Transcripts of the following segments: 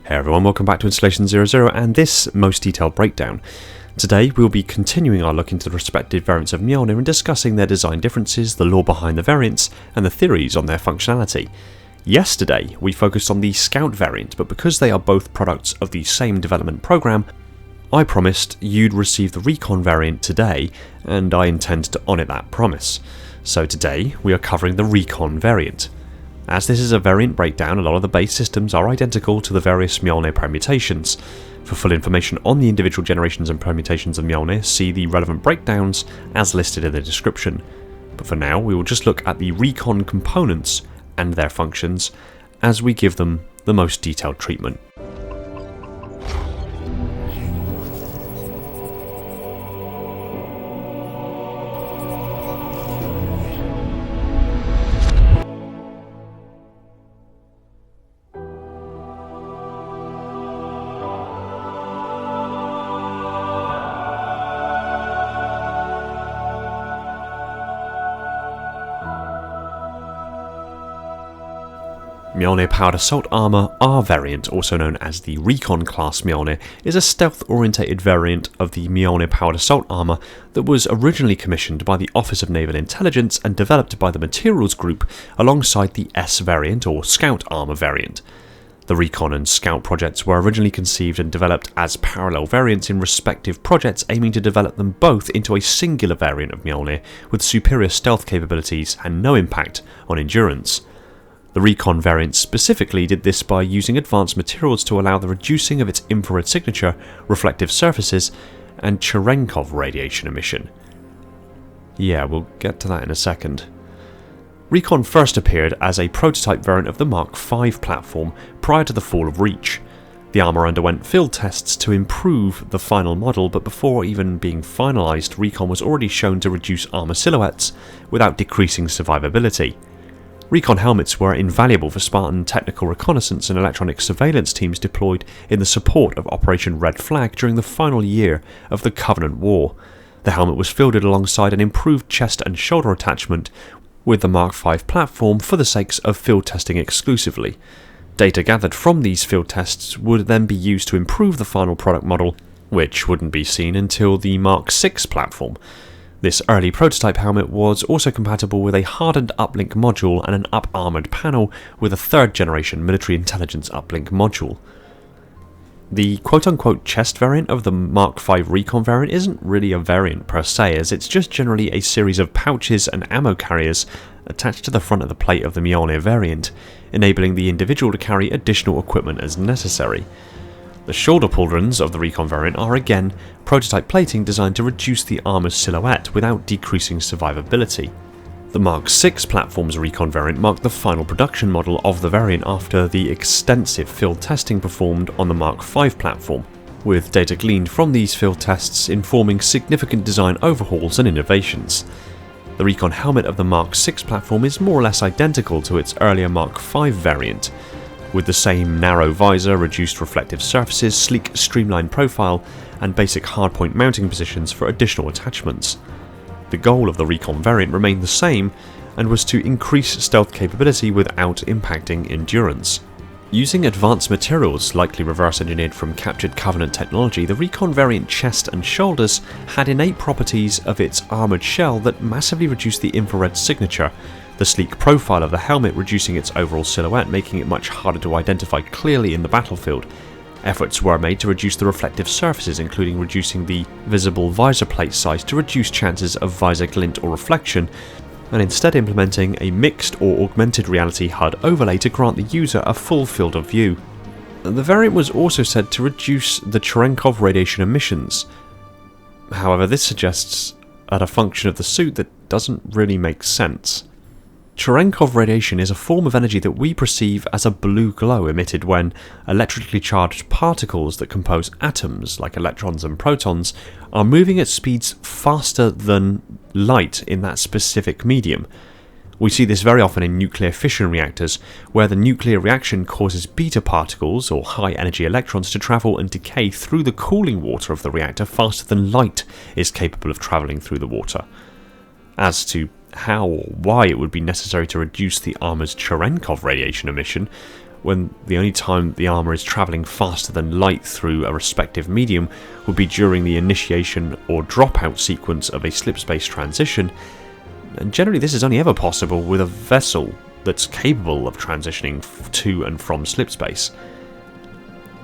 Hey everyone, welcome back to Installation 00 and this most detailed breakdown. Today we'll be continuing our look into the respective variants of Mjolnir and discussing their design differences, the lore behind the variants, and the theories on their functionality. Yesterday we focused on the Scout variant, but because they are both products of the same development program, I promised you'd receive the Recon variant today, and I intend to honour that promise. So today we are covering the Recon variant. As this is a variant breakdown, a lot of the base systems are identical to the various Mjolnir permutations. For full information on the individual generations and permutations of Mjolnir, see the relevant breakdowns as listed in the description. But for now, we will just look at the Recon components and their functions as we give them the most detailed treatment. Mjolnir Powered Assault Armour R variant, also known as the Recon class Mjolnir, is a stealth-orientated variant of the Mjolnir Powered Assault Armour that was originally commissioned by the Office of Naval Intelligence and developed by the Materials Group alongside the S variant or Scout Armour variant. The Recon and Scout projects were originally conceived and developed as parallel variants in respective projects, aiming to develop them both into a singular variant of Mjolnir with superior stealth capabilities and no impact on endurance. The Recon variant specifically did this by using advanced materials to allow the reducing of its infrared signature, reflective surfaces, and Cherenkov radiation emission. Yeah, we'll get to that in a second. Recon first appeared as a prototype variant of the Mark V platform prior to the fall of Reach. The armour underwent field tests to improve the final model, but before even being finalised, Recon was already shown to reduce armour silhouettes without decreasing survivability. Recon helmets were invaluable for Spartan technical reconnaissance and electronic surveillance teams deployed in the support of Operation Red Flag during the final year of the Covenant War. The helmet was fielded alongside an improved chest and shoulder attachment with the Mark V platform for the sakes of field testing exclusively. Data gathered from these field tests would then be used to improve the final product model, which wouldn't be seen until the Mark VI platform. This early prototype helmet was also compatible with a hardened uplink module and an up-armoured panel with a third generation military intelligence uplink module. The quote-unquote chest variant of the Mark V Recon variant isn't really a variant per se, as it's just generally a series of pouches and ammo carriers attached to the front of the plate of the Mjolnir variant, enabling the individual to carry additional equipment as necessary. The shoulder pauldrons of the Recon variant are again prototype plating designed to reduce the armour's silhouette without decreasing survivability. The Mark VI platform's Recon variant marked the final production model of the variant after the extensive field testing performed on the Mark V platform, with data gleaned from these field tests informing significant design overhauls and innovations. The Recon helmet of the Mark VI platform is more or less identical to its earlier Mark V variant, with the same narrow visor, reduced reflective surfaces, sleek streamlined profile, and basic hardpoint mounting positions for additional attachments. The goal of the Recon variant remained the same, and was to increase stealth capability without impacting endurance. Using advanced materials, likely reverse engineered from captured Covenant technology, the Recon variant chest and shoulders had innate properties of its armoured shell that massively reduced the infrared signature, the sleek profile of the helmet reducing its overall silhouette, making it much harder to identify clearly in the battlefield. Efforts were made to reduce the reflective surfaces, including reducing the visible visor plate size to reduce chances of visor glint or reflection, and instead implementing a mixed or augmented reality HUD overlay to grant the user a full field of view. The variant was also said to reduce the Cherenkov radiation emissions. However, this suggests a function of the suit that doesn't really make sense. Cherenkov radiation is a form of energy that we perceive as a blue glow emitted when electrically charged particles that compose atoms, like electrons and protons, are moving at speeds faster than light in that specific medium. We see this very often in nuclear fission reactors, where the nuclear reaction causes beta particles, or high-energy electrons, to travel and decay through the cooling water of the reactor faster than light is capable of travelling through the water. As to how or why it would be necessary to reduce the armour's Cherenkov radiation emission, when the only time the armour is travelling faster than light through a respective medium would be during the initiation or dropout sequence of a slipspace transition, and generally this is only ever possible with a vessel that's capable of transitioning to and from slipspace.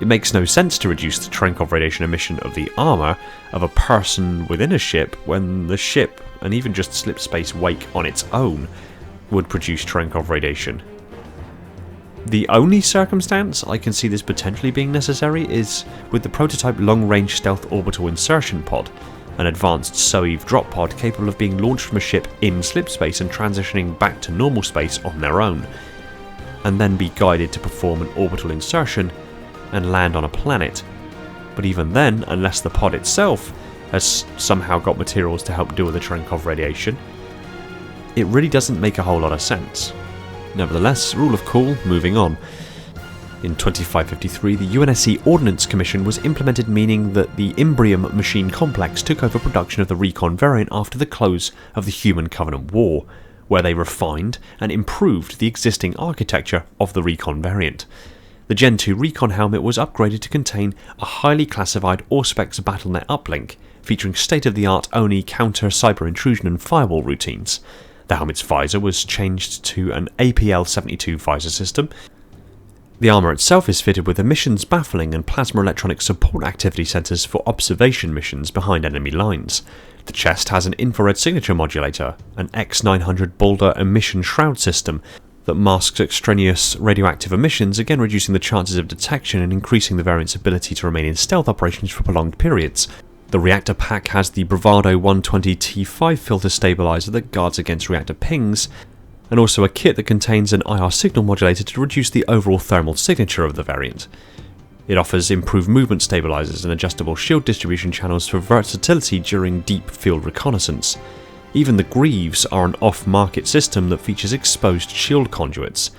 It makes no sense to reduce the Cherenkov radiation emission of the armour of a person within a ship when the ship, and even just slipspace wake on its own, would produce Cherenkov radiation. The only circumstance I can see this potentially being necessary is with the prototype long-range stealth orbital insertion pod, an advanced Soev drop pod capable of being launched from a ship in slipspace and transitioning back to normal space on their own, and then be guided to perform an orbital insertion and land on a planet. But even then, unless the pod itself has somehow got materials to help deal with the Cherenkov radiation, it really doesn't make a whole lot of sense. Nevertheless, rule of cool, moving on. In 2553, the UNSC Ordnance Commission was implemented, meaning that the Imbrium machine complex took over production of the Recon variant after the close of the Human-Covenant War, where they refined and improved the existing architecture of the Recon variant. The Gen 2 Recon helmet was upgraded to contain a highly classified Auspex BattleNet uplink, featuring state-of-the-art ONI counter cyber intrusion and firewall routines. The helmet's visor was changed to an APL-72 visor system. The armour itself is fitted with emissions baffling and plasma electronic support activity sensors for observation missions behind enemy lines. The chest has an infrared signature modulator, an X900 Boulder emission shroud system that masks extraneous radioactive emissions, again reducing the chances of detection and increasing the variant's ability to remain in stealth operations for prolonged periods. The reactor pack has the Bravado 120T5 filter stabilizer that guards against reactor pings, and also a kit that contains an IR signal modulator to reduce the overall thermal signature of the variant. It offers improved movement stabilizers and adjustable shield distribution channels for versatility during deep field reconnaissance. Even the Greaves are an off-market system that features exposed shield conduits.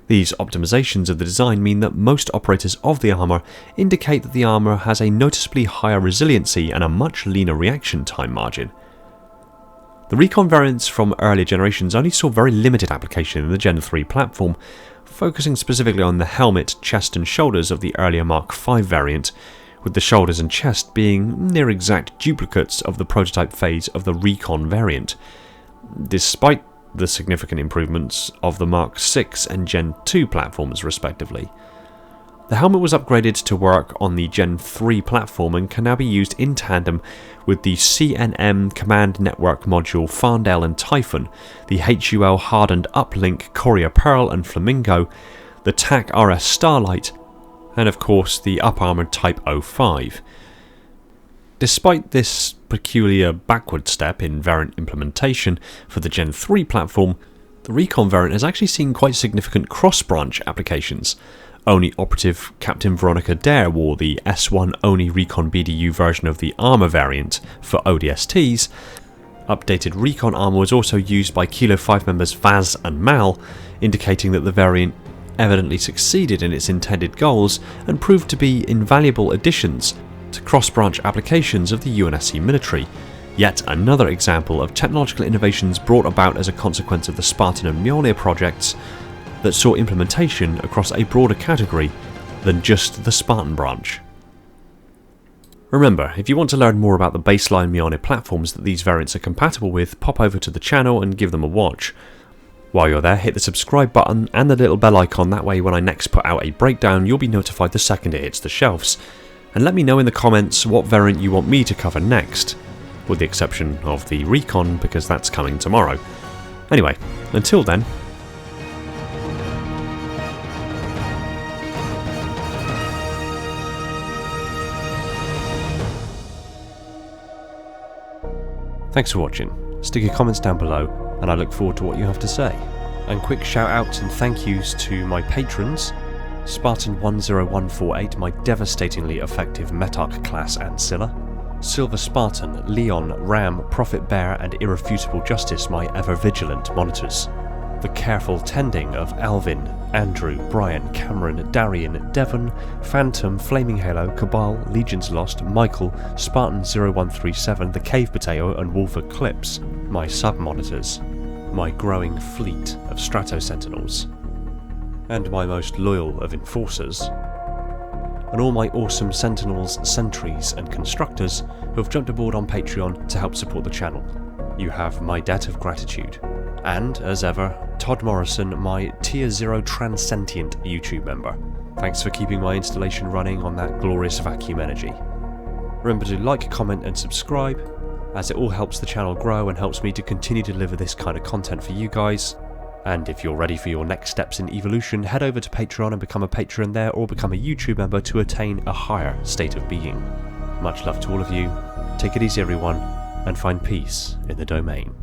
These optimizations of the design mean that most operators of the armour indicate that the armour has a noticeably higher resiliency and a much leaner reaction time margin. The Recon variants from earlier generations only saw very limited application in the Gen 3 platform, focusing specifically on the helmet, chest and shoulders of the earlier Mark V variant, with the shoulders and chest being near exact duplicates of the prototype phase of the Recon variant. Despite the significant improvements of the Mark VI and Gen 2 platforms respectively. The helmet was upgraded to work on the Gen 3 platform and can now be used in tandem with the CNM Command Network module Farndale and Typhon, the HUL hardened uplink Courier Pearl and Flamingo, the TAC RS Starlight, and of course the up-armoured Type 05. Despite this peculiar backward step in variant implementation for the Gen 3 platform, the Recon variant has actually seen quite significant cross-branch applications. ONI operative Captain Veronica Dare wore the S1 ONI Recon BDU version of the armour variant for ODSTs. Updated Recon armour was also used by Kilo 5 members Vaz and Mal, indicating that the variant evidently succeeded in its intended goals and proved to be invaluable additions to cross-branch applications of the UNSC military. Yet another example of technological innovations brought about as a consequence of the Spartan and Mjolnir projects that saw implementation across a broader category than just the Spartan branch. Remember, if you want to learn more about the baseline Mjolnir platforms that these variants are compatible with, pop over to the channel and give them a watch. While you're there, hit the subscribe button and the little bell icon, that way when I next put out a breakdown you'll be notified the second it hits the shelves. And let me know in the comments what variant you want me to cover next, with the exception of the Recon because that's coming tomorrow. Anyway, until then, thanks for watching. Stick your comments down below and I look forward to what you have to say. And quick shout outs and thank yous to my patrons: Spartan10148, my devastatingly effective Metarch class Ancilla; Silver Spartan, Leon, Ram, Prophet Bear and Irrefutable Justice, my ever-vigilant monitors; the careful tending of Alvin, Andrew, Brian, Cameron, Darian, Devon, Phantom, Flaming Halo, Cabal, Legions Lost, Michael, Spartan0137, the Cave Potato and Wolf Eclipse, my sub-monitors, my growing fleet of Strato Sentinels, and my most loyal of enforcers, and all my awesome sentinels, sentries and constructors who have jumped aboard on Patreon to help support the channel. You have my debt of gratitude. And, as ever, Todd Morrison, my Tier 0 Transcendent YouTube member. Thanks for keeping my installation running on that glorious vacuum energy. Remember to like, comment and subscribe, as it all helps the channel grow and helps me to continue to deliver this kind of content for you guys. And if you're ready for your next steps in evolution, head over to Patreon and become a patron there, or become a YouTube member to attain a higher state of being. Much love to all of you, take it easy everyone, and find peace in the domain.